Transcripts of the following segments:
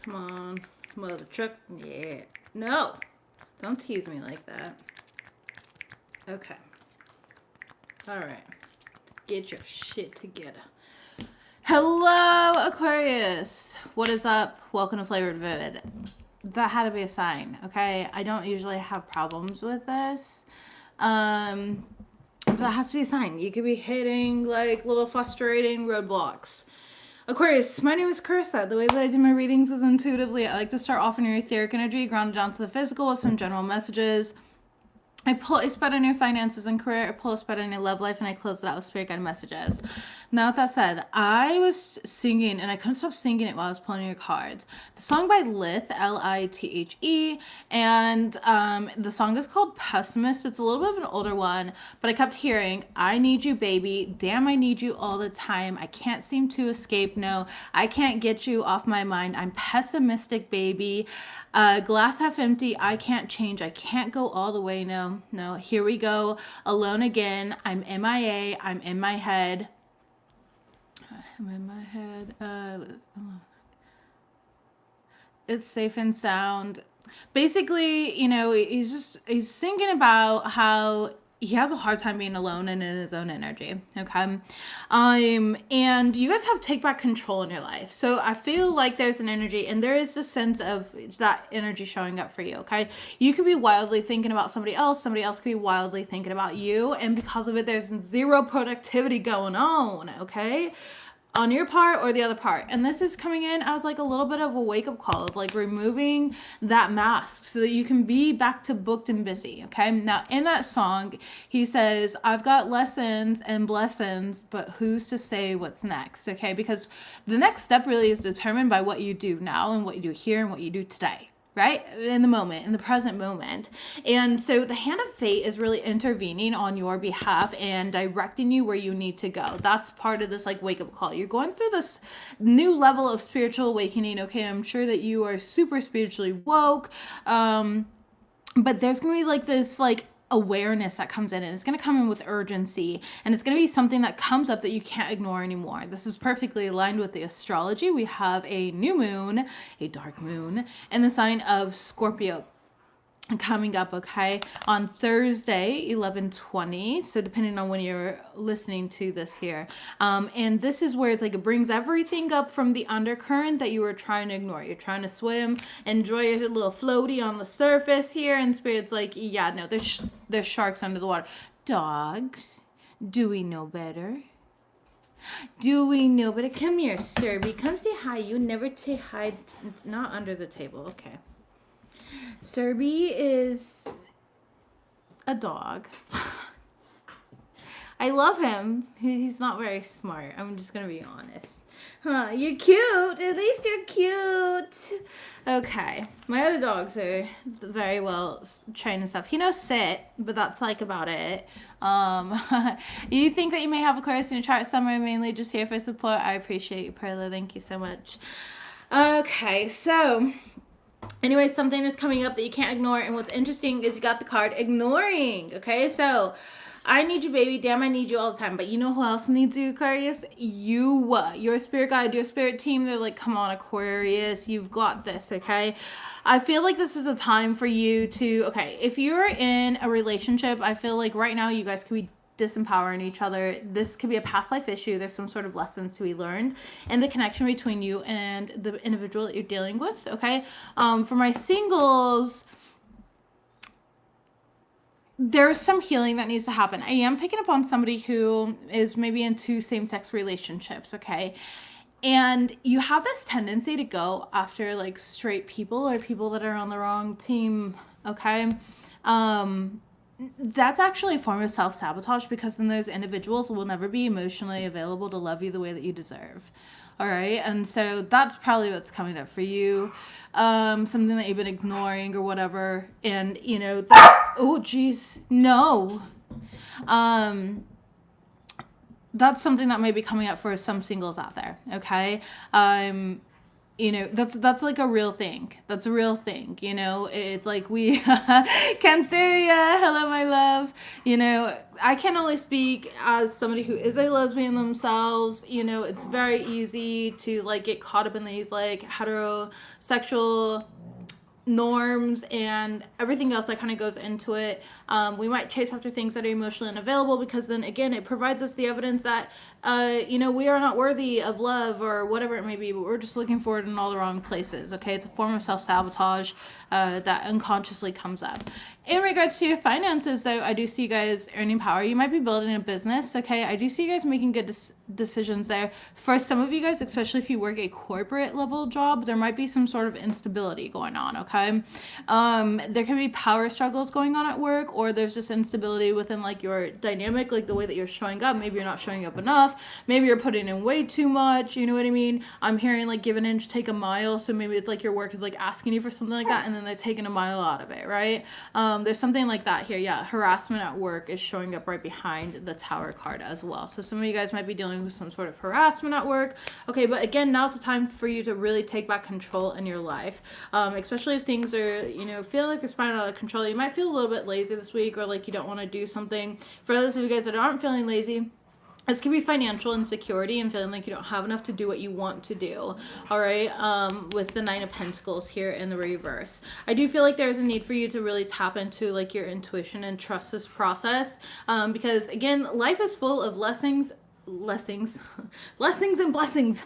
Come on. Mother truck. Yeah. No. Don't tease me like that. Okay. All right. Get your shit together. Hello, Aquarius. What is up? Welcome to FlavoredVivid. That had to be a sign, okay? I don't usually have problems with this. That has to be a sign. You could be hitting like little frustrating roadblocks. Aquarius, my name is Carissa. The way that I do my readings is intuitively. I like to start off in your etheric energy, grounded down to the physical with some general messages. I pull a spread on your finances and career, I pull a spread on your love life, and I close it out with spirit guide messages. Now, with that said, I was singing, and I couldn't stop singing it while I was pulling your cards. The song by Lithe, Lithe, and the song is called Pessimist. It's a little bit of an older one, but I kept hearing, I need you, baby. Damn, I need you all the time. I can't seem to escape. No, I can't get you off my mind. I'm pessimistic, baby. Glass half empty. I can't change. I can't go all the way. No. Here we go. Alone again. I'm MIA. I'm in my head. I'm in my head. It's safe and sound. Basically, he's thinking about how he has a hard time being alone and in his own energy. Okay. And you guys have take back control in your life. So I feel like there's an energy and there is a sense of that energy showing up for you. Okay. You could be wildly thinking about somebody else could be wildly thinking about you. And because of it, there's zero productivity going on. Okay. On your part or the other part. And this is coming in as like a little bit of a wake-up call of like removing that mask so that you can be back to booked and busy. Okay. Now in that song, he says, I've got lessons and blessings, but who's to say what's next? Okay. Because the next step really is determined by what you do now and what you do here and what you do today. Right? In the moment, in the present moment. And so the hand of fate is really intervening on your behalf and directing you where you need to go. That's part of this like wake up call. You're going through this new level of spiritual awakening. Okay. I'm sure that you are super spiritually woke. But there's going to be like this like awareness that comes in and it's going to come in with urgency and it's going to be something that comes up that you can't ignore anymore. This is perfectly aligned with the astrology. We have a new moon, a dark moon, in the sign of Scorpio coming up, okay, on Thursday, 11/20. So depending on when you're listening to this here. And this is where it's like it brings everything up from the undercurrent that you were trying to ignore. You're trying to swim, enjoy your little floaty on the surface here, and Spirit's like, yeah, no, there's sharks under the water. Dogs, do we know better? Do we know better? Come here, Serby. Come say hi. You never say hi. Not under the table. Okay. Serby is a dog. I love him. He's not very smart. I'm just going to be honest. Huh, you're cute. At least you're cute. Okay. My other dogs are very well trained and stuff. He knows sit, but that's like about it. You think that you may have Aquarius in your chart somewhere, mainly just here for support. I appreciate you, Perla. Thank you so much. Okay, so anyway, something is coming up that you can't ignore. And what's interesting is you got the card ignoring. Okay, so I need you, baby. Damn, I need you all the time. But you know who else needs you, Aquarius? You, your spirit guide, your spirit team. They're like, come on, Aquarius, you've got this, okay? I feel like this is a time for you to, okay, if you're in a relationship, I feel like right now you guys could be disempowering each other. This could be a past life issue. There's some sort of lessons to be learned and the connection between you and the individual that you're dealing with, okay? For my singles, there's some healing that needs to happen. I am picking up on somebody who is maybe in two same-sex relationships, okay? And you have this tendency to go after like straight people or people that are on the wrong team, okay? That's actually a form of self-sabotage because then those individuals will never be emotionally available to love you the way that you deserve. All right. And so that's probably what's coming up for you. Something that you've been ignoring or whatever. And, you know, that, oh, geez, no. That's something that may be coming up for some singles out there. Okay. you know, that's like a real thing. That's a real thing. You know, it's like we Canceria, hello my love. You know, I can only speak as somebody who is a lesbian themselves. You know, it's very easy to like get caught up in these like heterosexual norms and everything else that kind of goes into it. We might chase after things that are emotionally unavailable, because then again it provides us the evidence that you know, we are not worthy of love or whatever it may be, but we're just looking for it in all the wrong places. Okay, it's a form of self-sabotage that unconsciously comes up. In regards to your finances, though, I do see you guys earning power. You might be building a business. Okay, I do see you guys making good decisions there. For some of you guys, especially if you work a corporate level job, there might be some sort of instability going on. Okay, there can be power struggles going on at work, or there's just instability within like your dynamic, like the way that you're showing up. Maybe you're not showing up enough. Maybe you're putting in way too much. You know what I mean? I'm hearing like give an inch, take a mile. So maybe it's like your work is like asking you for something like that, and then they're taking a mile out of it, right? There's something like that here. Yeah, harassment at work is showing up right behind the Tower card as well. So some of you guys might be dealing with some sort of harassment at work. Okay, but again, now's the time for you to really take back control in your life, especially if things are, you know, feeling like they're spiraling out of control. You might feel a little bit lazy this week, or like you don't want to do something. For those of you guys that aren't feeling lazy, this can be financial insecurity and feeling like you don't have enough to do what you want to do. All right. With the Nine of Pentacles here in the reverse, I do feel like there's a need for you to really tap into like your intuition and trust this process. Because again, life is full of lessons and blessings. Lessons and blessings.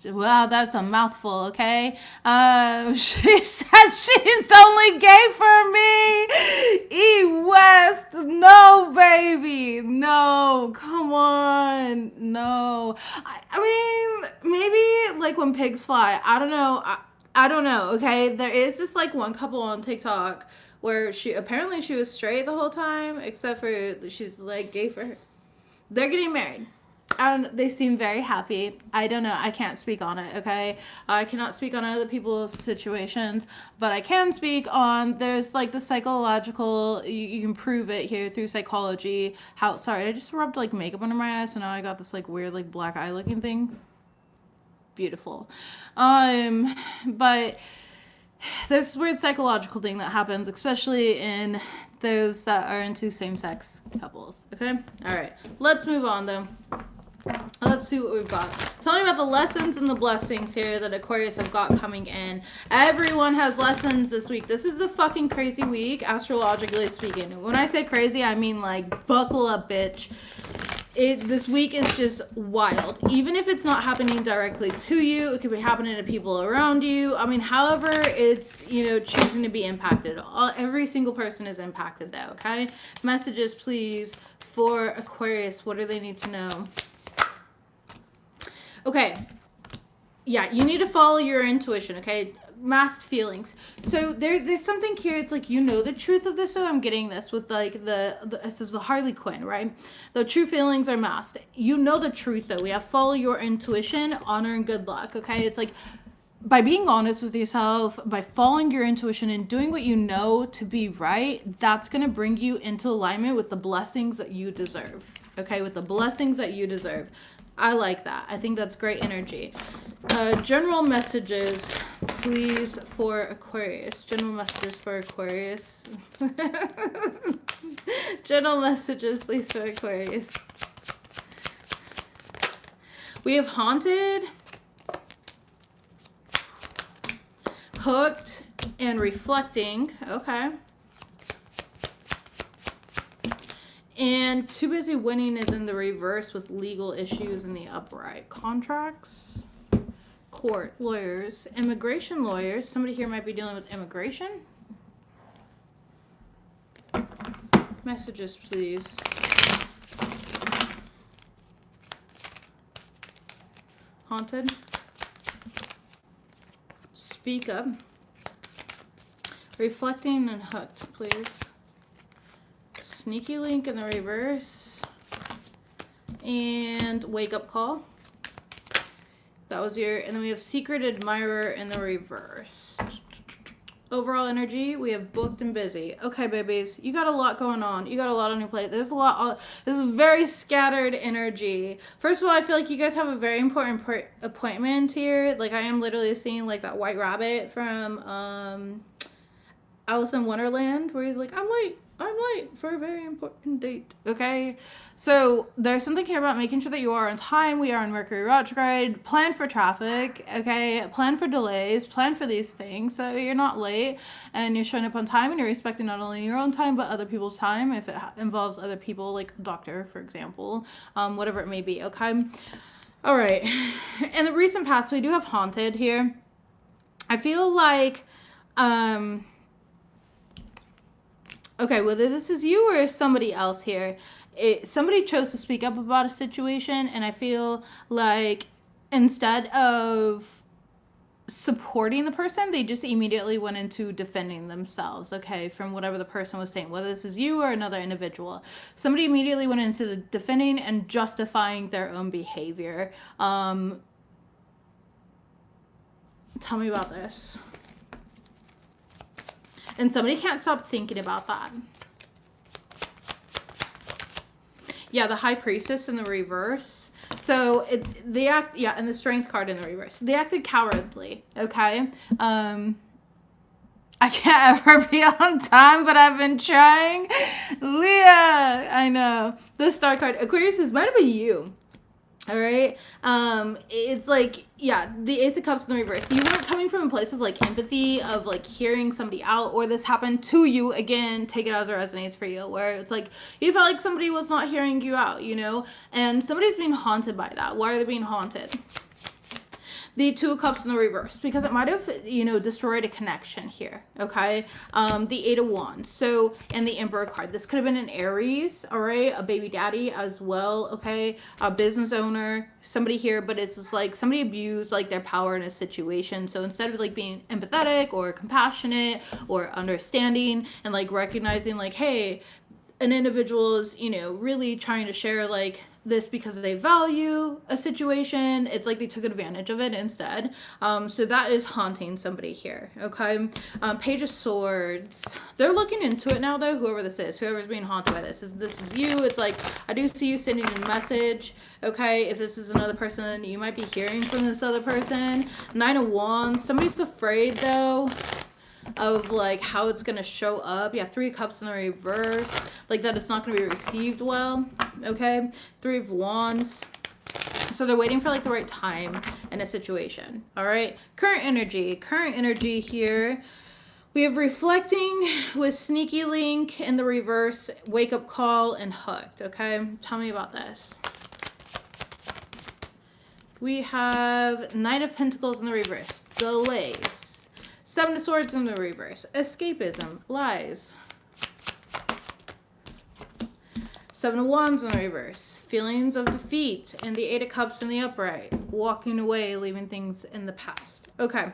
Wow, that's a mouthful, okay? She said she's only gay for me. E West, no, baby. No, come on. No. I mean, maybe like when pigs fly. I don't know. I don't know, okay? There is just like one couple on TikTok where she was straight the whole time, except for she's like gay for her. They're getting married. I don't know. They seem very happy. I don't know. I can't speak on it, okay? I cannot speak on other people's situations, but I can speak on, there's like the psychological, you can prove it here through psychology. Sorry, I just rubbed like makeup under my eyes, so now I got this like weird like black eye looking thing. Beautiful. But there's this weird psychological thing that happens, especially in those that are into same-sex couples, okay? All right, let's move on, though. Let's see what we've got. Tell me about the lessons and the blessings here that Aquarius have got coming in. Everyone has lessons this week. This is a fucking crazy week, astrologically speaking. When I say crazy, I mean like buckle up, bitch. This week is just wild. Even if it's not happening directly to you, it could be happening to people around you. I mean, however it's, you know, choosing to be impacted. Every single person is impacted though, okay? Messages, please, for Aquarius. What do they need to know? Okay. Yeah, you need to follow your intuition, okay? Masked feelings. So there's something here. It's like, you know the truth of this. So I'm getting this with like this is the Harley Quinn, right? The true feelings are masked. You know the truth though. We have follow your intuition, honor and good luck. Okay, it's like by being honest with yourself, by following your intuition and doing what you know to be right, that's gonna bring you into alignment with the blessings that you deserve. Okay, with the blessings that you deserve. I like that. I think that's great energy. General messages, please, for Aquarius. General messages for Aquarius. General messages, please, for Aquarius. We have haunted, hooked, and reflecting. Okay. And too busy winning is in the reverse with legal issues in the upright. Contracts, court, lawyers, immigration lawyers. Somebody here might be dealing with immigration. Messages, please. Haunted. Speak up. Reflecting and hooked, please. Sneaky link in the reverse, and wake up call. That was your, and then we have secret admirer in the reverse. Overall energy, we have booked and busy. Okay, babies, you got a lot going on. You got a lot on your plate. There's a lot. This is very scattered energy. First of all, I feel like you guys have a very important appointment here. Like I am literally seeing like that white rabbit from Alice in Wonderland, where he's like, I'm late for a very important date. Okay, so there's something here about making sure that you are on time. We are in Mercury retrograde. Plan for traffic. Okay, plan for delays. Plan for these things so you're not late and you're showing up on time and you're respecting not only your own time but other people's time. If it involves other people, like a doctor, for example, whatever it may be. Okay. All right. In the recent past, we do have haunted here. I feel like, okay, whether this is you or somebody else here, somebody chose to speak up about a situation, and I feel like instead of supporting the person, they just immediately went into defending themselves, okay, from whatever the person was saying, whether this is you or another individual. Somebody immediately went into the defending and justifying their own behavior. Tell me about this. And somebody can't stop thinking about that. Yeah, the High Priestess in the reverse. So and the Strength card in the reverse. They acted cowardly, okay? I can't ever be on time, but I've been trying. Leah, I know. The Star card. Aquarius, this might have been you. All right. It's like, yeah, the Ace of Cups in the reverse. You weren't coming from a place of like empathy, of like hearing somebody out, or this happened to you. Again, take it as it resonates for you, where it's like you felt like somebody was not hearing you out, you know, and somebody's being haunted by that. Why are they being haunted? The Two of Cups in the reverse, because it might have, you know, destroyed a connection here, okay? The Eight of Wands, so, and the Emperor card. This could have been an Aries, all right? A baby daddy as well, okay? A business owner, somebody here, but it's just like somebody abused, like, their power in a situation. So instead of, like, being empathetic or compassionate or understanding and, like, recognizing, like, hey, an individual is, you know, really trying to share, like, this because they value a situation, it's like they took advantage of it instead. So that is haunting somebody here, okay? Page of Swords. They're looking into it now, though, whoever this is, whoever's being haunted by this. If this is you, it's like, I do see you sending a message, okay? If this is another person, you might be hearing from this other person. Nine of Wands. Somebody's afraid, though, of like how it's gonna show up. Yeah, Three of Cups in the reverse, like that it's not gonna be received well, okay? Three of Wands, so they're waiting for like the right time in a situation. All right, current energy here, we have reflecting with Sneaky Link in the reverse, Wake Up Call, and Hooked. Okay, tell me about this. We have Knight of Pentacles in the reverse, delays. Seven of Swords in the reverse, escapism, lies. Seven of Wands in the reverse, feelings of defeat. And the Eight of Cups in the upright, walking away, leaving things in the past. Okay.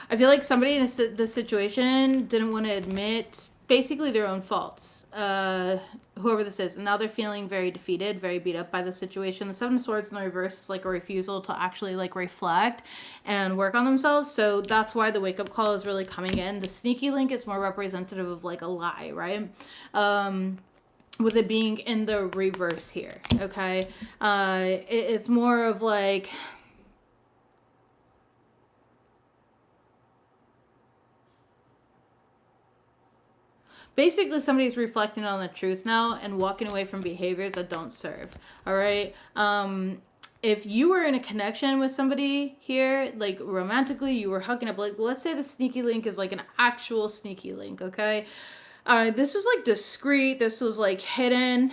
I feel like somebody in this situation didn't want to admit basically their own faults, whoever this is, and now they're feeling very defeated, very beat up by the situation. The Seven of Swords in the reverse is like a refusal to actually like reflect and work on themselves, so that's why the wake up call is really coming in. The Sneaky Link is more representative of like a lie, right? With it being in the reverse here, okay? It's more of like, basically somebody's reflecting on the truth now and walking away from behaviors that don't serve. All right. If you were in a connection with somebody here, like romantically, you were hooking up, like let's say the Sneaky Link is like an actual Sneaky Link, okay? This was like discreet. This was like hidden,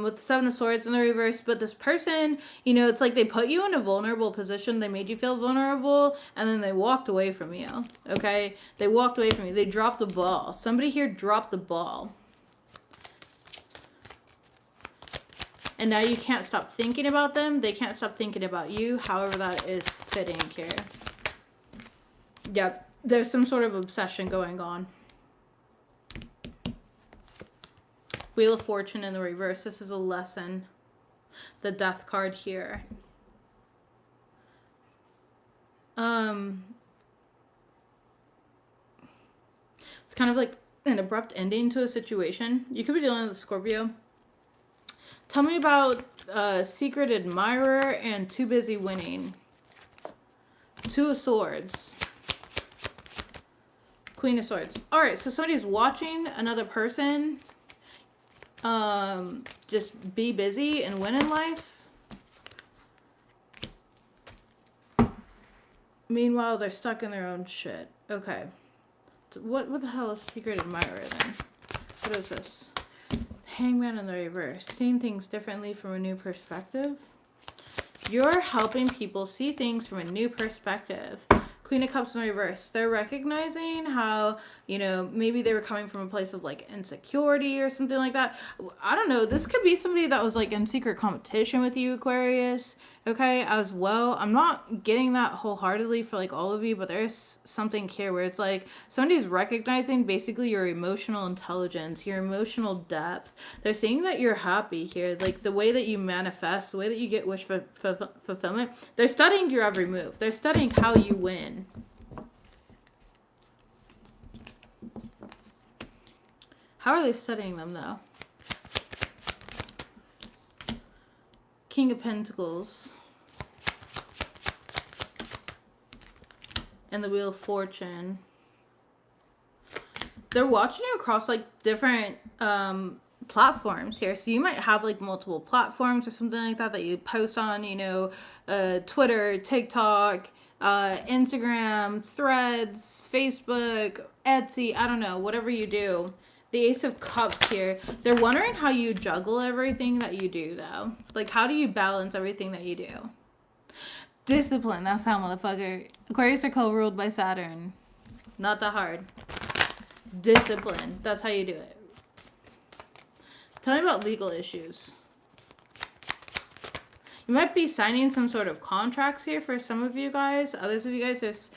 with the Seven of Swords in the reverse. But this person, you know, it's like they put you in a vulnerable position. They made you feel vulnerable, and then they walked away from you. Okay, they walked away from you. They dropped the ball. Somebody here dropped the ball, and now you can't stop thinking about them. They can't stop thinking about you. However, that is fitting here. Yep, there's some sort of obsession going on. Wheel of Fortune in the reverse. This is a lesson. The Death card here. It's kind of like an abrupt ending to a situation. You could be dealing with a Scorpio. Tell me about secret admirer and too busy winning. Two of Swords. Queen of Swords. All right, so somebody's watching another person just be busy and win in life. Meanwhile, they're stuck in their own shit. Okay. So what the hell is secret admirer then? What is this? Hangman in the reverse. Seeing things differently from a new perspective. You're helping people see things from a new perspective. Queen of Cups in reverse. They're recognizing how, you know, maybe they were coming from a place of like insecurity or something like that. I don't know. This could be somebody that was like in secret competition with you, Aquarius. Okay, as well. I'm not getting that wholeheartedly for like all of you, but there's something here where it's like somebody's recognizing basically your emotional intelligence, your emotional depth. They're seeing that you're happy here, like the way that you manifest, the way that you get wish fulfillment. They're studying your every move. They're studying how you win. How are they studying them though? King of Pentacles. And the Wheel of Fortune. They're watching you across like different platforms here. So you might have like multiple platforms or something like that you post on, you know, Twitter, TikTok, Instagram, Threads, Facebook, Etsy, I don't know, whatever you do. The Ace of Cups here. They're wondering how you juggle everything that you do, though. Like, how do you balance everything that you do? Discipline. That's how, motherfucker. Aquarius are co-ruled by Saturn. Not that hard. Discipline. That's how you do it. Tell me about legal issues. You might be signing some sort of contracts here for some of you guys. Others of you guys, there's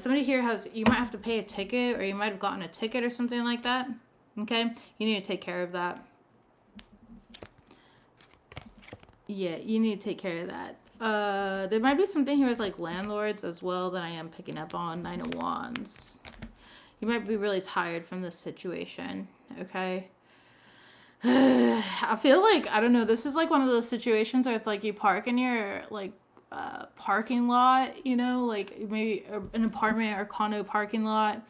somebody here you might have to pay a ticket, or you might have gotten a ticket or something like that. Okay? You need to take care of that. Yeah, you need to take care of that. There might be something here with like landlords as well that I am picking up on. 9 of Wands. You might be really tired from this situation. Okay? I feel like, I don't know, this is like one of those situations where it's like you park in your like parking lot, you know, like maybe an apartment or condo parking lot.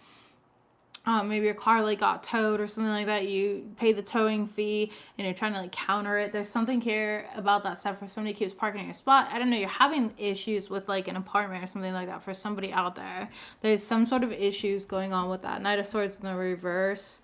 Maybe your car like got towed or something like that. You pay the towing fee and you're trying to like counter it. There's something here about that stuff where somebody keeps parking in your spot. I don't know. You're having issues with like an apartment or something like that for somebody out there. There's some sort of issues going on with that. Knight of Swords in the reverse.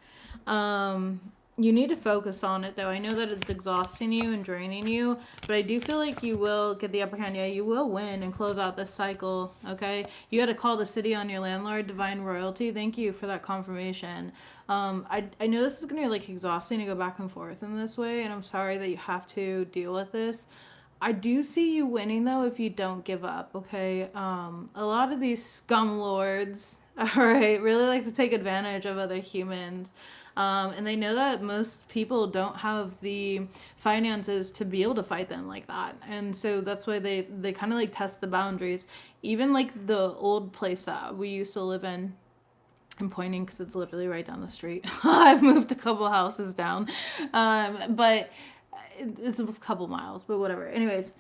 You need to focus on it, though. I know that it's exhausting you and draining you, but I do feel like you will get the upper hand. Yeah, you will win and close out this cycle, okay? You had to call the city on your landlord, Divine Royalty. Thank you for that confirmation. I know this is going to be, like, exhausting to go back and forth in this way, and I'm sorry that you have to deal with this. I do see you winning, though, if you don't give up, okay? A lot of these scum lords, all right, really like to take advantage of other humans. And they know that most people don't have the finances to be able to fight them like that. And so that's why they kind of like test the boundaries. Even like the old place that we used to live in, I'm pointing because it's literally right down the street. I've moved a couple houses down. But it's a couple miles, but whatever. Anyways,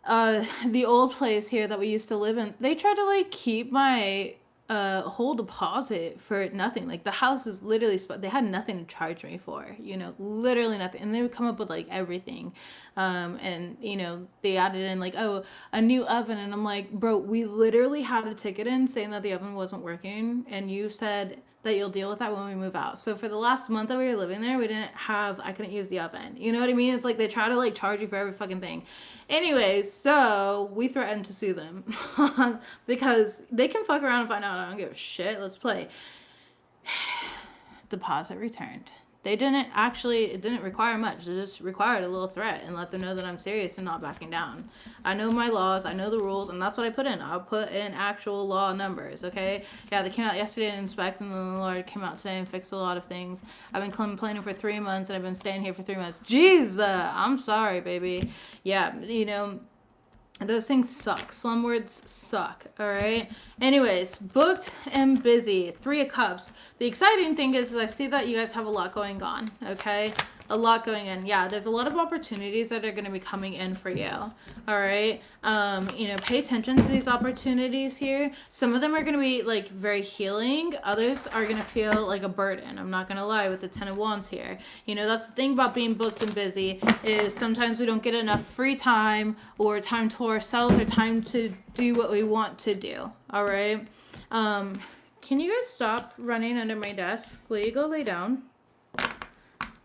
the old place here that we used to live in, they tried to like keep my whole deposit for nothing. Like the house is literally they had nothing to charge me for, you know, literally nothing. And they would come up with like everything. And you know, they added in like, oh, a new oven. And I'm like, bro, we literally had a ticket in saying that the oven wasn't working. And you said that you'll deal with that when we move out. So for the last month that we were living there, I couldn't use the oven. You know what I mean? It's like they try to like charge you for every fucking thing. Anyways, so we threatened to sue them because they can fuck around and find out. I don't give a shit. Let's play. Deposit returned. It didn't require much. It just required a little threat and let them know that I'm serious and not backing down. I know my laws, I know the rules, and that's what I put in. I'll put in actual law numbers, okay? Yeah, they came out yesterday and inspected, and then the Lord came out today and fixed a lot of things. I've been complaining for 3 months, and I've been staying here for 3 months. Jeez, I'm sorry, baby. Yeah, you know, Those things suck. Slum words suck. All right. Anyways, booked and busy. 3 of Cups. The exciting thing is I see that you guys have a lot going on. Okay. A lot going in. Yeah, there's a lot of opportunities that are going to be coming in for you. All right. Pay attention to these opportunities here. Some of them are going to be like very healing. Others are going to feel like a burden. I'm not going to lie with the 10 of Wands here. That's the thing about being booked and busy is sometimes we don't get enough free time or time to ourselves or time to do what we want to do. All right. Can you guys stop running under my desk? Will you go lay down?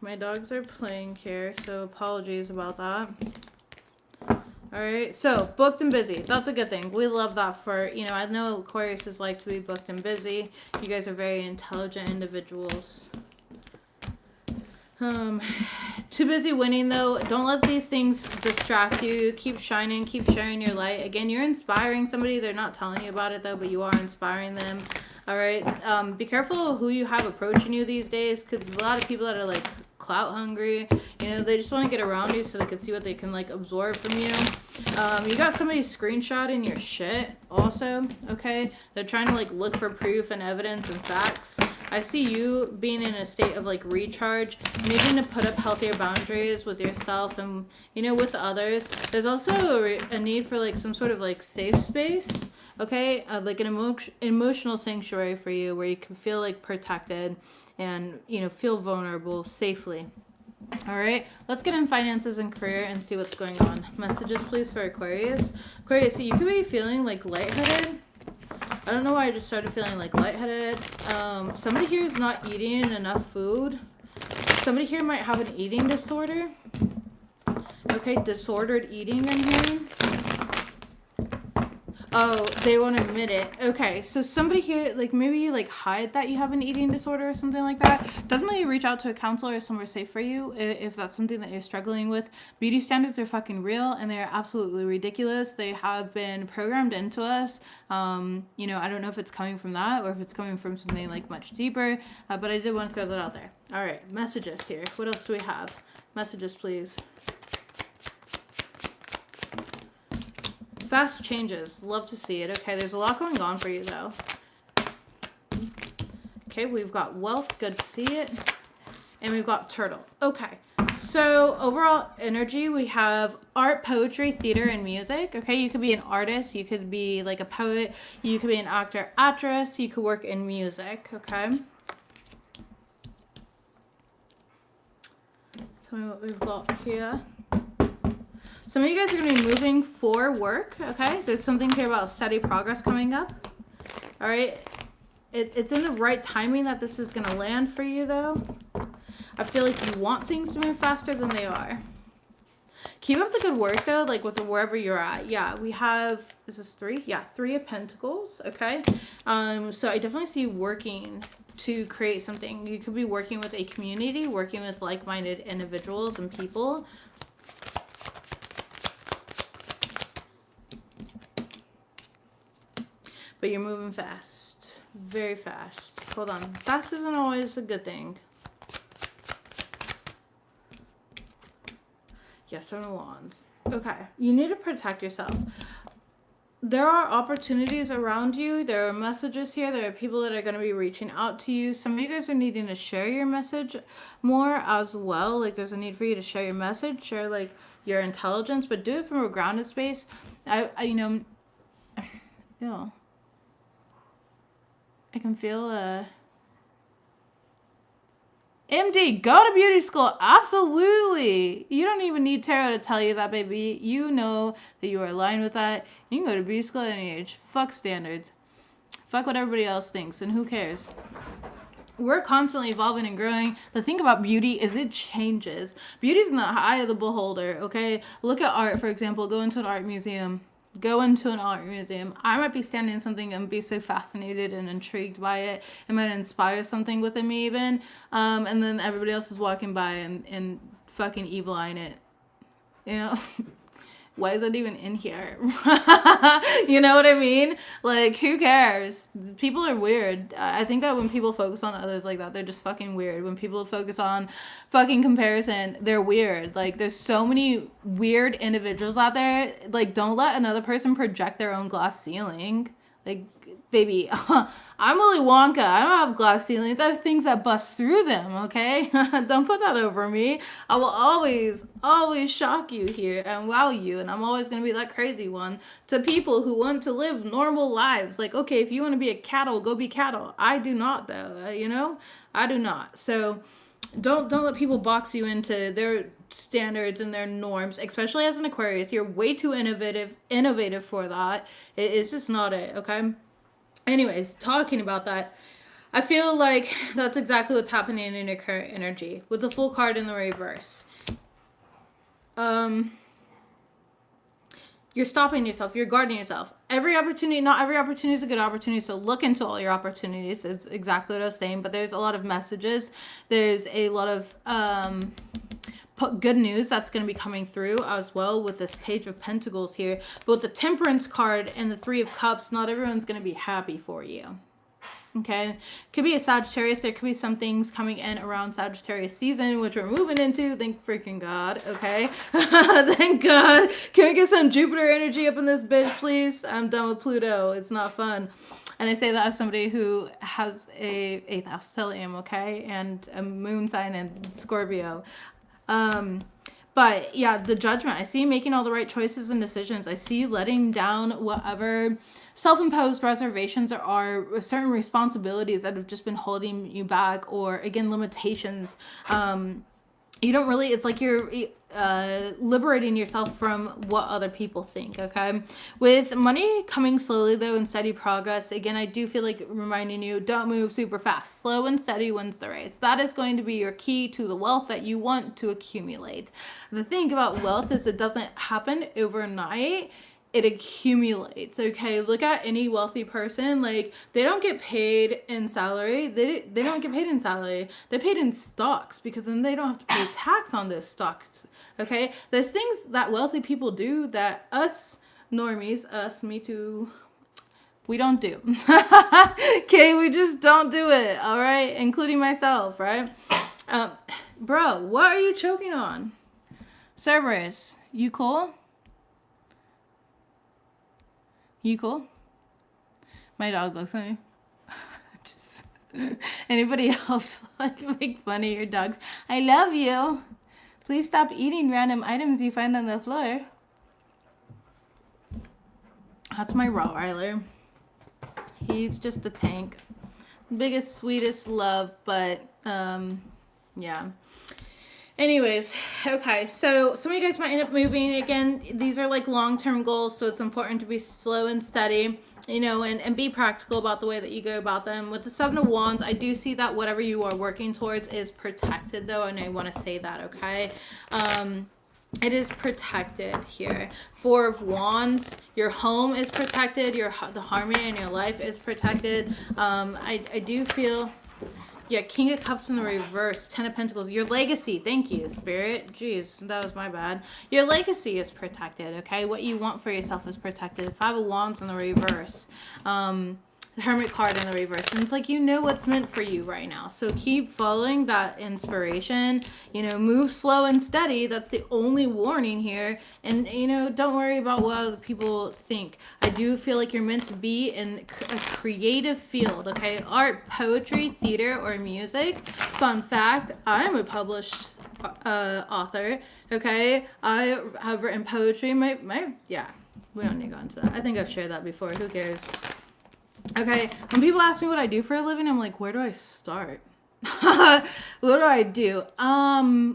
My dogs are playing here, so apologies about that. All right, so booked and busy. That's a good thing. We love that for, I know Aquarius is like to be booked and busy. You guys are very intelligent individuals. Too busy winning though. Don't let these things distract you. Keep shining, keep sharing your light. Again, you're inspiring somebody. They're not telling you about it though, but you are inspiring them. All right. Be careful who you have approaching you these days, because there's a lot of people that are like clout hungry. They just want to get around you so they can see what they can like absorb from you. You got somebody screenshotting your shit also. Okay. They're trying to like look for proof and evidence and facts. I see you being in a state of like recharge, needing to put up healthier boundaries with yourself and, with others. There's also a need for like some sort of like safe space. Okay. Like an emotional sanctuary for you where you can feel like protected and, feel vulnerable safely. All right, let's get in finances and career and see what's going on. Messages, please, for Aquarius. Aquarius, so you could be feeling like lightheaded. I don't know why I just started feeling like lightheaded. Somebody here is not eating enough food. Somebody here might have an eating disorder. Okay, disordered eating I'm hearing. Oh, they won't admit it. Okay, so somebody here, like maybe you like hide that you have an eating disorder or something like that. Definitely reach out to a counselor or somewhere safe for you if that's something that you're struggling with. Beauty standards are fucking real and they are absolutely ridiculous. They have been programmed into us. I don't know if it's coming from that or if it's coming from something like much deeper, but I did want to throw that out there. All right, messages here. What else do we have? Messages, please. Fast changes. Love to see it. Okay, there's a lot going on for you, though. Okay, we've got wealth. Good to see it. And we've got turtle. Okay, so overall energy, we have art, poetry, theater, and music. Okay, you could be an artist. You could be like a poet. You could be an actor, actress. You could work in music. Okay. Tell me what we've got here. Some of you guys are going to be moving for work, okay? There's something here about steady progress coming up, all right? It's in the right timing that this is going to land for you, though. I feel like you want things to move faster than they are. Keep up the good work, though, like with wherever you're at. Yeah, we have, is this 3? Yeah, 3 of Pentacles, okay? So I definitely see you working to create something. You could be working with a community, working with like-minded individuals and people. But you're moving fast. Very fast. Hold on. Fast isn't always a good thing. Yes, 7 of Wands. Okay. You need to protect yourself. There are opportunities around you. There are messages here. There are people that are going to be reaching out to you. Some of you guys are needing to share your message more as well. Like there's a need for you to share your message, share like your intelligence, but do it from a grounded space. I can feel MD, go to beauty school. Absolutely. You don't even need tarot to tell you that, baby. You know that you are aligned with that. You can go to beauty school at any age. Fuck standards. Fuck what everybody else thinks, and who cares? We're constantly evolving and growing. The thing about beauty is it changes. Beauty's in the eye of the beholder, okay? Look at art, for example. Go into an art museum. I might be standing in something and be so fascinated and intrigued by it. It might inspire something within me even. And then everybody else is walking by and fucking evil eyeing it. why is that even in here? You know what I mean? Like, who cares? People are weird. I think that when people focus on others like that, they're just fucking weird. When people focus on fucking comparison, they're weird. Like, there's so many weird individuals out there. Like, don't let another person project their own glass ceiling. Like, baby, I'm Willy Wonka. I don't have glass ceilings. I have things that bust through them, okay? Don't put that over me. I will always, always shock you here and wow you. And I'm always going to be that crazy one to people who want to live normal lives. Like, okay, if you want to be a cattle, go be cattle. I do not, though, you know? I do not. So don't let people box you into their standards and their norms, especially as an Aquarius. You're way too innovative for that. It's just not it, okay? Anyways, talking about that, I feel like that's exactly what's happening in your current energy with the Full card in the reverse. You're stopping yourself. You're guarding yourself. Every opportunity, not every opportunity is a good opportunity. So look into all your opportunities. It's exactly what I was saying. But there's a lot of messages. There's a lot of good news that's going to be coming through as well with this Page of Pentacles here. But with the Temperance card and the Three of Cups, not everyone's going to be happy for you. Okay, could be a Sagittarius. There could be some things coming in around Sagittarius season, which we're moving into. Thank freaking God. Okay, thank God. Can we get some Jupiter energy up in this bitch, please? I'm done with Pluto. It's not fun. And I say that as somebody who has a 8th house stellium, okay, and a moon sign in Scorpio. But yeah, the Judgment. I see you making all the right choices and decisions. I see you letting down whatever self-imposed reservations are certain responsibilities that have just been holding you back, or again, limitations. You don't really, it's like you're liberating yourself from what other people think, okay? With money coming slowly, though, and steady progress, again, I do feel like reminding you, don't move super fast. Slow and steady wins the race. That is going to be your key to the wealth that you want to accumulate. The thing about wealth is it doesn't happen overnight. It accumulates, okay? Look at any wealthy person. Like, they don't get paid in salary. They don't get paid in salary. They're paid in stocks, because then they don't have to pay tax on those stocks, okay? There's things that wealthy people do that us normies, me too, we don't do. Okay, we just don't do it, all right? Including myself, right? Bro, what are you choking on? Cerberus, you cool? You cool? My dog looks at me. Just, anybody else like make fun of your dogs? I love you. Please stop eating random items you find on the floor. That's my Rottweiler. He's just a tank. Biggest, sweetest love, but yeah. Anyways, okay, so some of you guys might end up moving. Again, these are like long-term goals, so it's important to be slow and steady, you know, and be practical about the way that you go about them. With the Seven of Wands, I do see that whatever you are working towards is protected, though, and I want to say that, okay? It is protected here. Four of Wands, your home is protected, the harmony in your life is protected. I do feel... Yeah, King of Cups in the reverse, Ten of Pentacles. Your legacy, thank you, Spirit. Jeez, that was my bad. Your legacy is protected, okay? What you want for yourself is protected. Five of Wands in the reverse. The Hermit card in the reverse. And it's like, you know what's meant for you right now. So keep following that inspiration. You know, move slow and steady. That's the only warning here. And, you know, don't worry about what other people think. I do feel like you're meant to be in a creative field, okay? Art, poetry, theater, or music. Fun fact, I'm a published author, okay? I have written poetry. Yeah, we don't need to go into that. I think I've shared that before. Who cares? Okay, when people ask me what I do for a living, I'm like, where do I start? What do I do?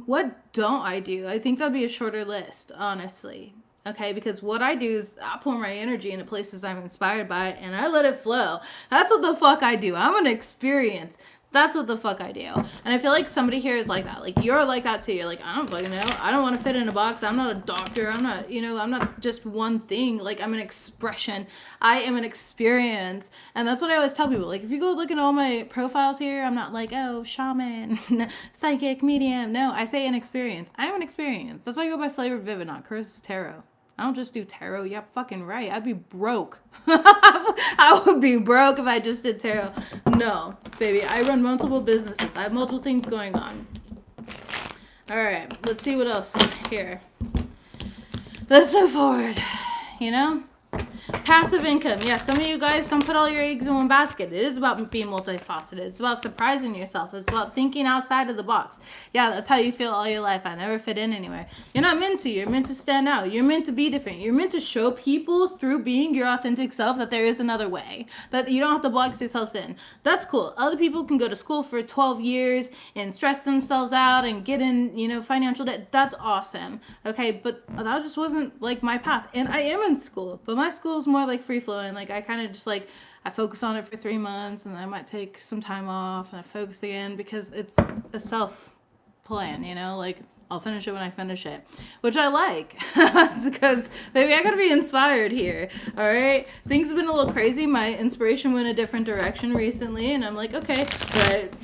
What don't I do? I think that'd be a shorter list, honestly. Okay, because what I do is I pour my energy into places I'm inspired by and I let it flow. That's what the fuck I do. I'm an experience. That's what the fuck I do. And I feel like somebody here is like that. Like, you're like that too. You're like, I don't fucking know. I don't want to fit in a box. I'm not a doctor. I'm not, you know, I'm not just one thing. Like, I'm an expression. I am an experience. And that's what I always tell people. Like, if you go look at all my profiles here, I'm not like, oh, shaman, psychic, medium. No, I say an experience. I'm an experience. That's why I go by FlavoredVivid, not Carissa's Tarot. I don't just do tarot. Yeah, fucking right. I'd be broke. I would be broke if I just did tarot. No, baby. I run multiple businesses. I have multiple things going on. All right. Let's see what else here. Let's move forward. You know? Passive income. Yeah, some of you guys don't put all your eggs in one basket. It is about being multifaceted. It's about surprising yourself. It's about thinking outside of the box. Yeah, that's how you feel all your life. I never fit in anywhere. You're not meant to. You're meant to stand out. You're meant to be different. You're meant to show people through being your authentic self that there is another way. That you don't have to box yourselves in. That's cool. Other people can go to school for 12 years and stress themselves out and get in, financial debt. That's awesome. Okay, but that just wasn't like my path. And I am in school, but my school is more like free flowing. Like I kind of just like I focus on it for 3 months and then I might take some time off and I focus again because it's a self plan, like I'll finish it when I finish it, which I like because maybe I gotta be inspired here. All right, things have been a little crazy. My inspiration went a different direction recently and I'm like, okay, but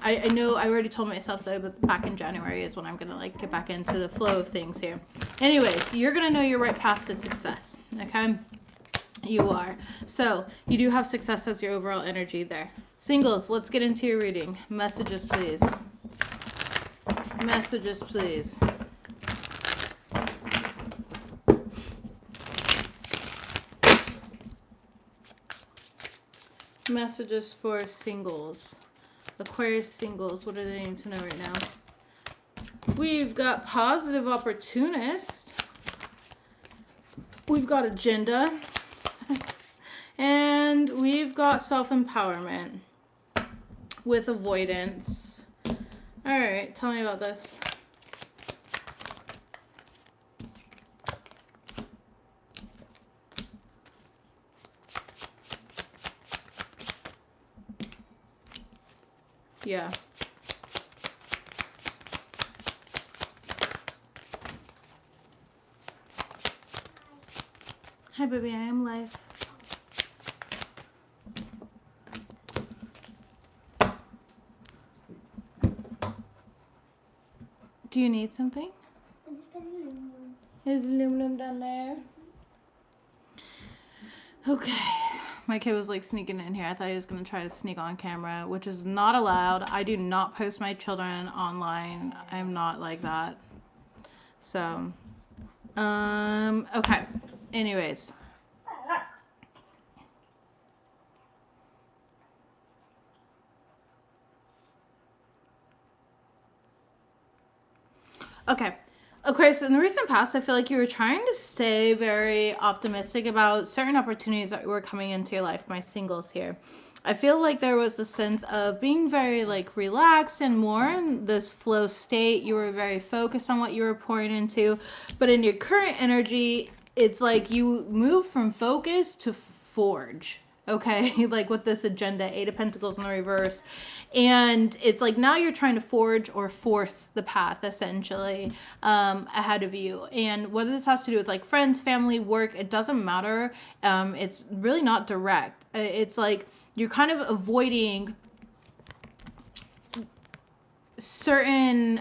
I know I already told myself that, but back in January is when I'm gonna like get back into the flow of things here. Anyways, you're gonna know your right path to success. Okay, you are. So you do have success as your overall energy there. Singles, let's get into your reading. Messages, please. Messages, please. Messages for singles. Aquarius singles, what do they need to know right now? We've got positive opportunist. We've got agenda. And we've got self-empowerment with avoidance. All right, tell me about this. Yeah. Hi, baby, I am live. Do you need something? Is aluminum down there? Okay. My kid was like sneaking in here. I thought he was going to try to sneak on camera, which is not allowed. I do not post my children online. I'm not like that. So, okay. Anyways. Okay. Aquarius, in the recent past, I feel like you were trying to stay very optimistic about certain opportunities that were coming into your life, my singles here. I feel like there was a sense of being very like relaxed and more in this flow state. You were very focused on what you were pouring into. But in your current energy, it's like you move from focus to forge. Okay, like with this agenda, 8 of Pentacles in the reverse. And it's like now you're trying to forge or force the path essentially ahead of you. And whether this has to do with like friends, family, work, it doesn't matter. It's really not direct. It's like you're kind of avoiding certain...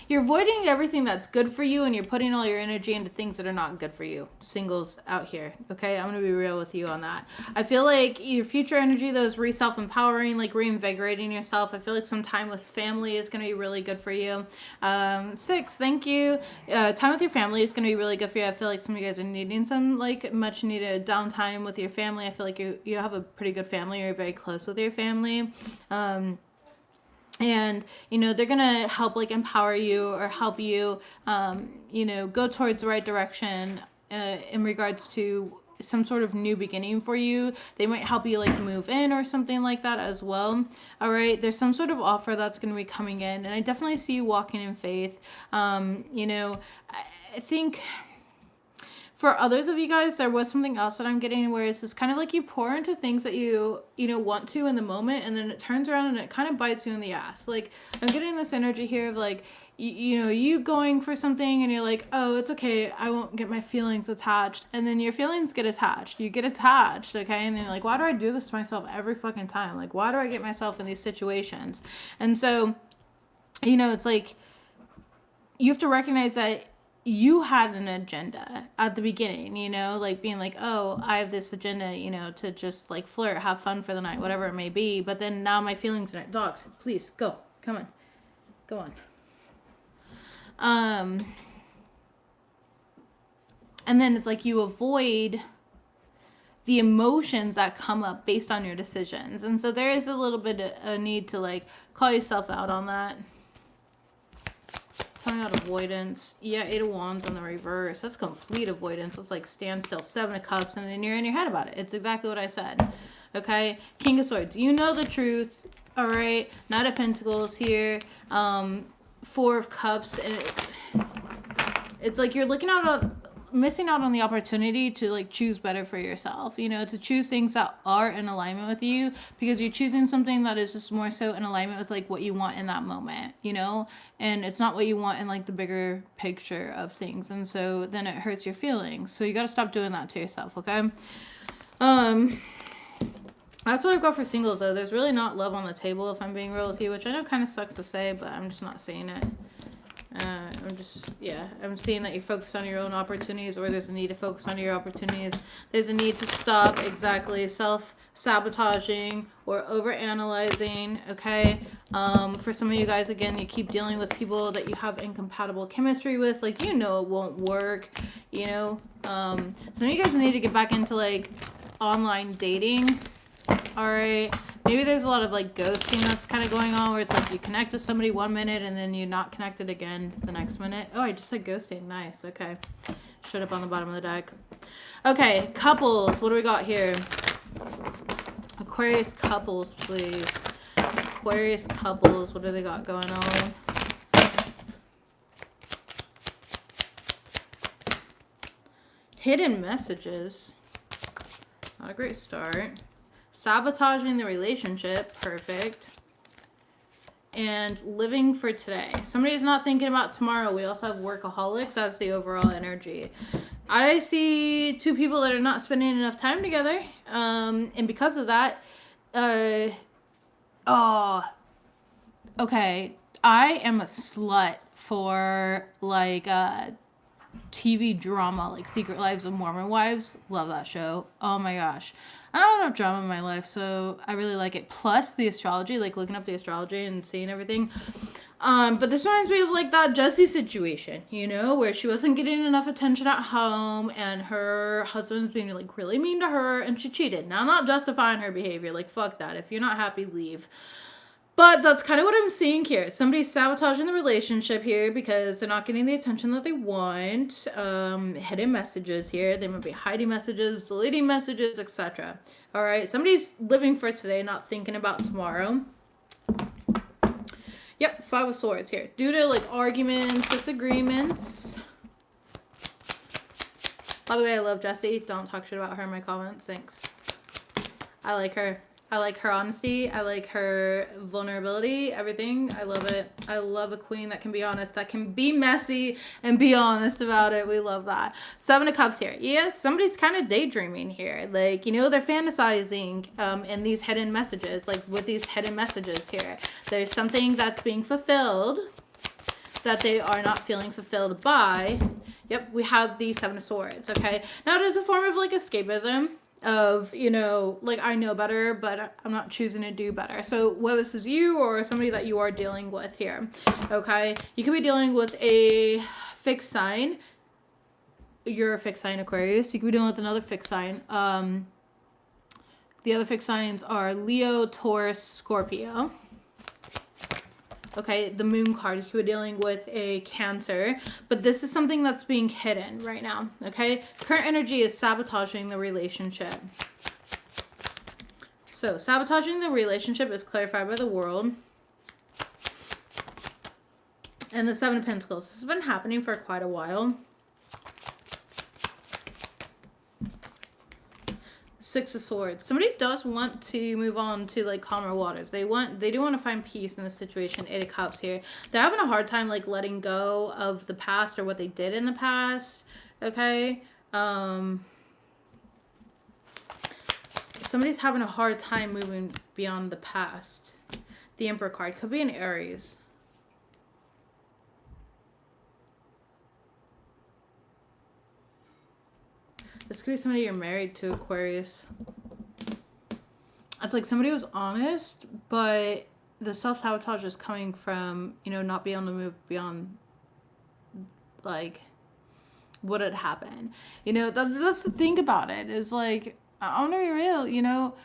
You're avoiding everything that's good for you and you're putting all your energy into things that are not good for you. Singles out here. Okay, I'm going to be real with you on that. I feel like your future energy, though, is self-empowering, like reinvigorating yourself. I feel like some time with family is going to be really good for you. 6, thank you. Time with your family is going to be really good for you. I feel like some of you guys are needing some like much needed downtime with your family. I feel like you have a pretty good family. You're very close with your family. And, they're going to help like empower you or help you, go towards the right direction in regards to some sort of new beginning for you. They might help you like move in or something like that as well. All right. There's some sort of offer that's going to be coming in. And I definitely see you walking in faith. I think... For others of you guys, there was something else that I'm getting where it's just kind of like you pour into things that you want to in the moment, and then it turns around and it kind of bites you in the ass. Like, I'm getting this energy here of like, you going for something and you're like, oh, it's okay, I won't get my feelings attached. And then your feelings get attached. You get attached, okay? And then you're like, why do I do this to myself every fucking time? Like, why do I get myself in these situations? And so, it's like, you have to recognize that you had an agenda at the beginning, you know, like being like, oh, I have this agenda, you know, to just like flirt, have fun for the night, whatever it may be. But then now my feelings are dogs. Please go. Come on. Go on. And then it's like you avoid the emotions that come up based on your decisions. And so there is a little bit of a need to like call yourself out on that. Talking about avoidance. Yeah, 8 of Wands on the reverse. That's complete avoidance. It's like standstill. 7 of Cups, and then you're in your head about it. It's exactly what I said. Okay? King of Swords. You know the truth. All right? Knight of Pentacles here. 4 of Cups. And it's like you're looking out missing out on the opportunity to like choose better for yourself, you know, to choose things that are in alignment with you, because you're choosing something that is just more so in alignment with like what you want in that moment, you know, and it's not what you want in like the bigger picture of things. And so then it hurts your feelings. So you got to stop doing that to yourself. Okay. That's what I've got for singles though. There's really not love on the table, if I'm being real with you, which I know kind of sucks to say, but I'm just not saying it. I'm seeing that you focus on your own opportunities, or there's a need to focus on your opportunities. There's a need to stop self-sabotaging or over-analyzing, okay? For some of you guys, again, you keep dealing with people that you have incompatible chemistry with, like, you know it won't work, you know? Some of you guys need to get back into, like, online dating. All right, maybe there's a lot of like ghosting that's kind of going on, where it's like you connect with somebody 1 minute and then you're not connected again the next minute. Oh, I just said ghosting. Nice. Okay, showed up on the bottom of the deck. Okay, couples. What do we got here? Aquarius couples, please. Aquarius couples. What do they got going on? Hidden messages. Not a great start. Sabotaging the relationship, perfect. And living for today. Somebody's not thinking about tomorrow. We also have workaholics. That's the overall energy. I see 2 people that are not spending enough time together. And because of that, okay. I am a slut for like TV drama, like Secret Lives of Mormon Wives. Love that show. Oh my gosh. I don't have drama in my life, so I really like it. Plus the astrology, like looking up the astrology and seeing everything. But this reminds me of like that Jessie situation, you know, where she wasn't getting enough attention at home and her husband was being like really mean to her and she cheated. Now, I'm not justifying her behavior. Like, fuck that. If you're not happy, leave. But that's kind of what I'm seeing here. Somebody's sabotaging the relationship here because they're not getting the attention that they want. Hidden messages here. They might be hiding messages, deleting messages, etc. All right. Somebody's living for today, not thinking about tomorrow. Yep. 5 of Swords here. Due to like arguments, disagreements. By the way, I love Jessie. Don't talk shit about her in my comments. Thanks. I like her. I like her honesty. I like her vulnerability, everything. I love it. I love a queen that can be honest, that can be messy and be honest about it. We love that. 7 of Cups here. Yes, somebody's kind of daydreaming here. Like, you know, they're fantasizing in these hidden messages. Like with these hidden messages here. There's something that's being fulfilled that they are not feeling fulfilled by. Yep, we have the 7 of Swords, okay? Now, it is a form of like escapism. Of, you know, like I know better, but I'm not choosing to do better. So whether this is you or somebody that you are dealing with here, okay, you could be dealing with a fixed sign. You're a fixed sign, Aquarius. You could be dealing with another fixed sign. The other fixed signs are Leo, Taurus, Scorpio. Okay, the moon card, you were dealing with a Cancer, but this is something that's being hidden right now, okay? Current energy is sabotaging the relationship. So, sabotaging the relationship is clarified by the World. And the 7 of Pentacles. This has been happening for quite a while. 6 of Swords. Somebody does want to move on to like calmer waters. They do want to find peace in this situation. 8 of Cups here. They're having a hard time like letting go of the past or what they did in the past. Okay. Somebody's having a hard time moving beyond the past. The Emperor card could be an Aries. This could be somebody you're married to, Aquarius. It's like somebody was honest, but the self-sabotage is coming from, you know, not being able to move beyond, like, what had happened. You know, that's the thing about it, is like, I want to be real, you know,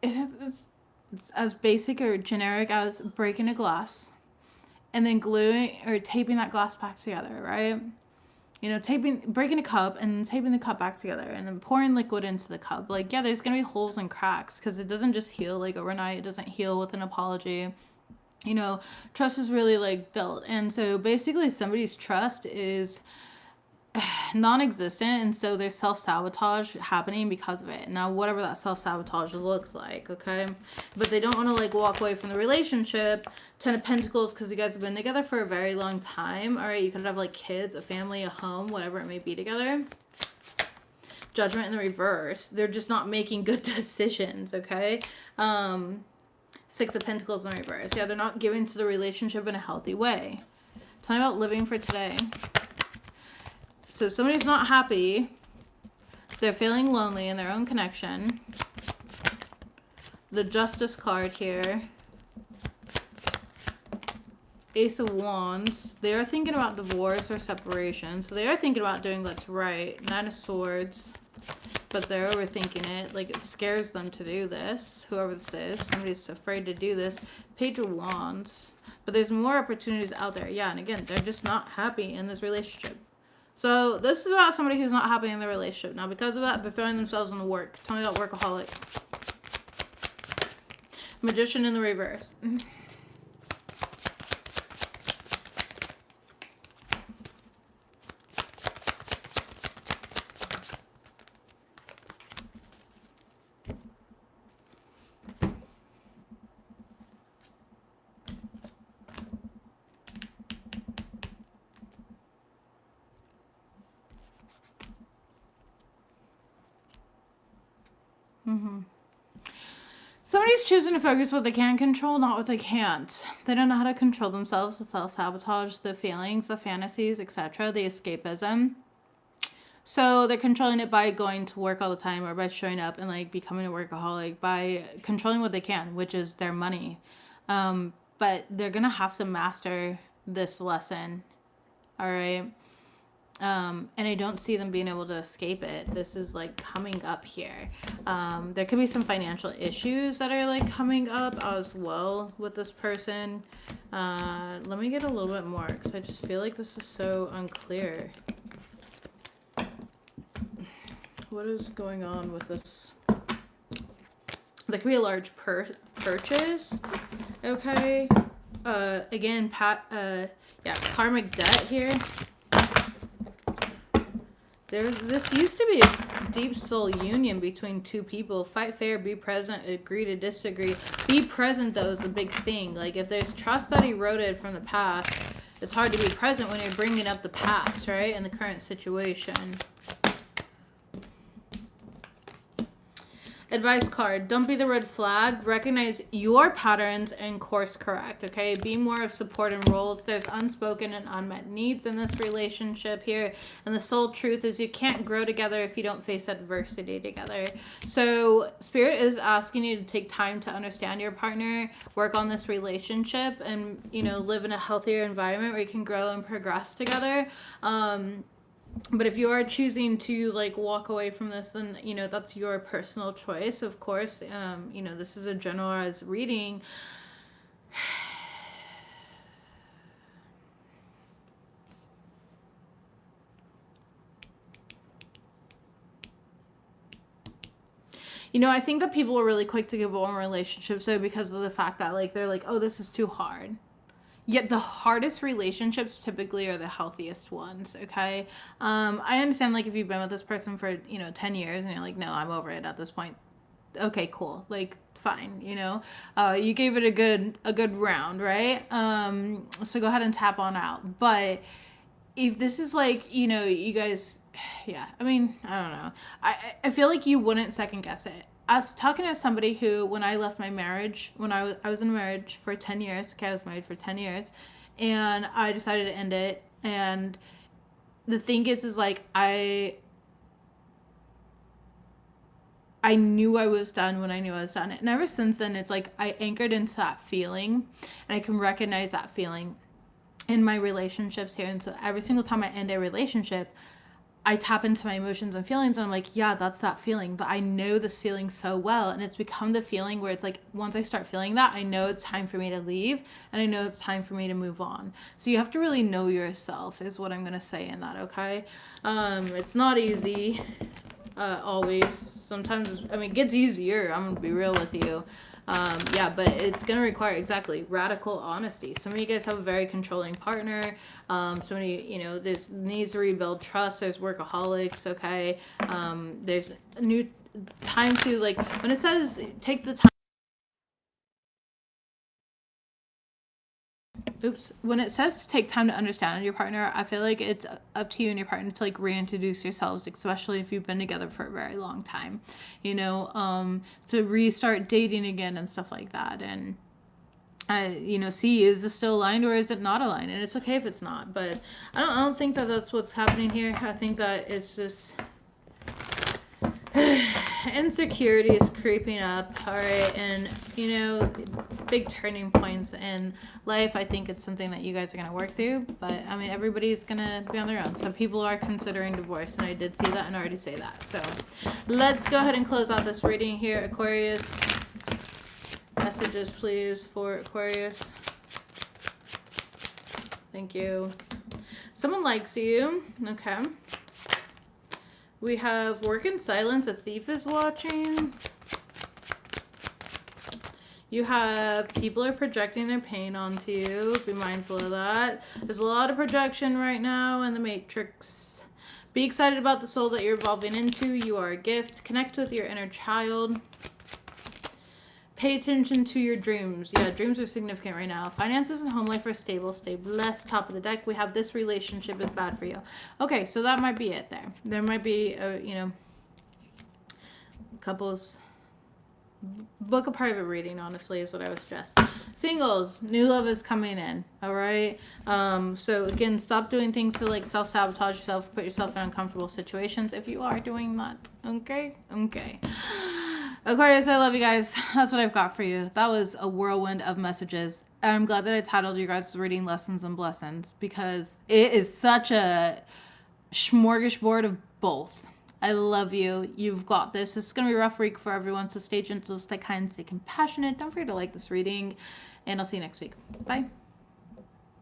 it's as basic or generic as breaking a glass and then gluing or taping that glass back together, right? You know, breaking a cup and then taping the cup back together and then pouring liquid into the cup. Like, yeah, there's going to be holes and cracks because it doesn't just heal like overnight. It doesn't heal with an apology. You know, trust is really like built. And so basically somebody's trust is non-existent, and so there's self-sabotage happening because of it. Now, whatever that self-sabotage looks like, okay? But they don't want to like walk away from the relationship. 10 of Pentacles, because you guys have been together for a very long time. All right, you could have like kids, a family, a home, whatever it may be together. Judgment in the reverse. They're just not making good decisions, okay? 6 of Pentacles in the reverse. Yeah, they're not giving to the relationship in a healthy way. Tell me about living for today. So somebody's not happy. They're feeling lonely in their own connection. The Justice card here. Ace of Wands. They are thinking about divorce or separation. So they are thinking about doing what's right. 9 of Swords. But they're overthinking it. Like, it scares them to do this. Whoever this is. Somebody's afraid to do this. Page of Wands. But there's more opportunities out there. Yeah, and again, they're just not happy in this relationship. So this is about somebody who's not happy in their relationship. Now, because of that, they're throwing themselves in the work. Tell me about workaholic. Magician in the reverse. Somebody's choosing to focus what they can control, not what they can't. They don't know how to control themselves, the self-sabotage, the feelings, the fantasies, etc., the escapism. So they're controlling it by going to work all the time or by showing up and like becoming a workaholic, by controlling what they can, which is their money. But they're going to have to master this lesson. All right. And I don't see them being able to escape it. This is like coming up here. There could be some financial issues that are like coming up as well with this person. Let me get a little bit more because I just feel like this is so unclear. What is going on with this? There could be a large purchase. Okay. Again, karmic debt here. This used to be a deep soul union between two people. Fight fair, be present, agree to disagree. Be present, though, is the big thing. Like, if there's trust that eroded from the past, it's hard to be present when you're bringing up the past, right? And the current situation. Advice card. Don't be the red flag. Recognize your patterns and course correct, okay? Be more of support and roles. There's unspoken and unmet needs in this relationship here. And the sole truth is you can't grow together if you don't face adversity together. So Spirit is asking you to take time to understand your partner, work on this relationship, and, you know, live in a healthier environment where you can grow and progress together. But if you are choosing to like walk away from this, then, you know, that's your personal choice, of course. You know, this is a generalized reading. You know, I think that people are really quick to give up on relationships, though, because of the fact that like they're like, oh, this is too hard. Yet the hardest relationships typically are the healthiest ones, okay? I understand, like, if you've been with this person for, you know, 10 years and you're like, no, I'm over it at this point. Okay, cool. Like, fine, you know? You gave it a good round, right? So go ahead and tap on out. But if this is like, you know, you guys, yeah, I mean, I don't know. I feel like you wouldn't second guess it. I was talking to somebody who, when I left my marriage, when I was in a marriage for 10 years, okay, I was married for 10 years, and I decided to end it, and the thing is like, I I knew I was done when I knew I was done. And ever since then, it's like I anchored into that feeling, and I can recognize that feeling in my relationships here. And so every single time I end a relationship, I tap into my emotions and feelings, and I'm like, yeah, that's that feeling. But I know this feeling so well, and it's become the feeling where it's like, once I start feeling that, I know it's time for me to leave, and I know it's time for me to move on. So you have to really know yourself, is what I'm gonna say in that. Okay, it's not easy, always. Sometimes, I mean, it gets easier. I'm gonna be real with you. Yeah, but it's gonna require exactly radical honesty. Some of you guys have a very controlling partner. So many, there's needs to rebuild trust. There's workaholics. Okay. There's a new time to, like, when it says take the time. When it says to take time to understand your partner, I feel like it's up to you and your partner to, like, reintroduce yourselves, especially if you've been together for a very long time, to restart dating again and stuff like that. And see, is this still aligned or is it not aligned? And it's okay if it's not, but I don't think that that's what's happening here. I think that it's just insecurity is creeping up. All right. And big turning points in life, I think it's something that you guys are going to work through, but I mean, everybody's going to be on their own. Some people are considering divorce, and I did see that and already say that. So let's go ahead and close out this reading here. Aquarius, messages please for Aquarius. Thank you. Someone likes you. Okay. We have work in silence. A thief is watching. You have people are projecting their pain onto you. Be mindful of that. There's a lot of projection right now in the Matrix. Be excited about the soul that you're evolving into. You are a gift. Connect with your inner child. Pay attention to your dreams. Yeah, dreams are significant right now. Finances and home life are stable. Stay blessed. Top of the deck, we have this relationship is bad for you. Okay, so that might be it there. There might be, couples. Book a private reading, honestly, is what I would suggest. Singles, new love is coming in. All right. So again, stop doing things to, like, self-sabotage yourself, put yourself in uncomfortable situations if you are doing that. Okay. Aquarius, I love you guys. That's what I've got for you. That was a whirlwind of messages. I'm glad that I titled you guys reading Lessons and Blessings, because it is such a smorgasbord of both. I love you. You've got this. It's going to be a rough week for everyone, so stay gentle, stay kind, stay compassionate. Don't forget to like this reading, and I'll see you next week. Bye.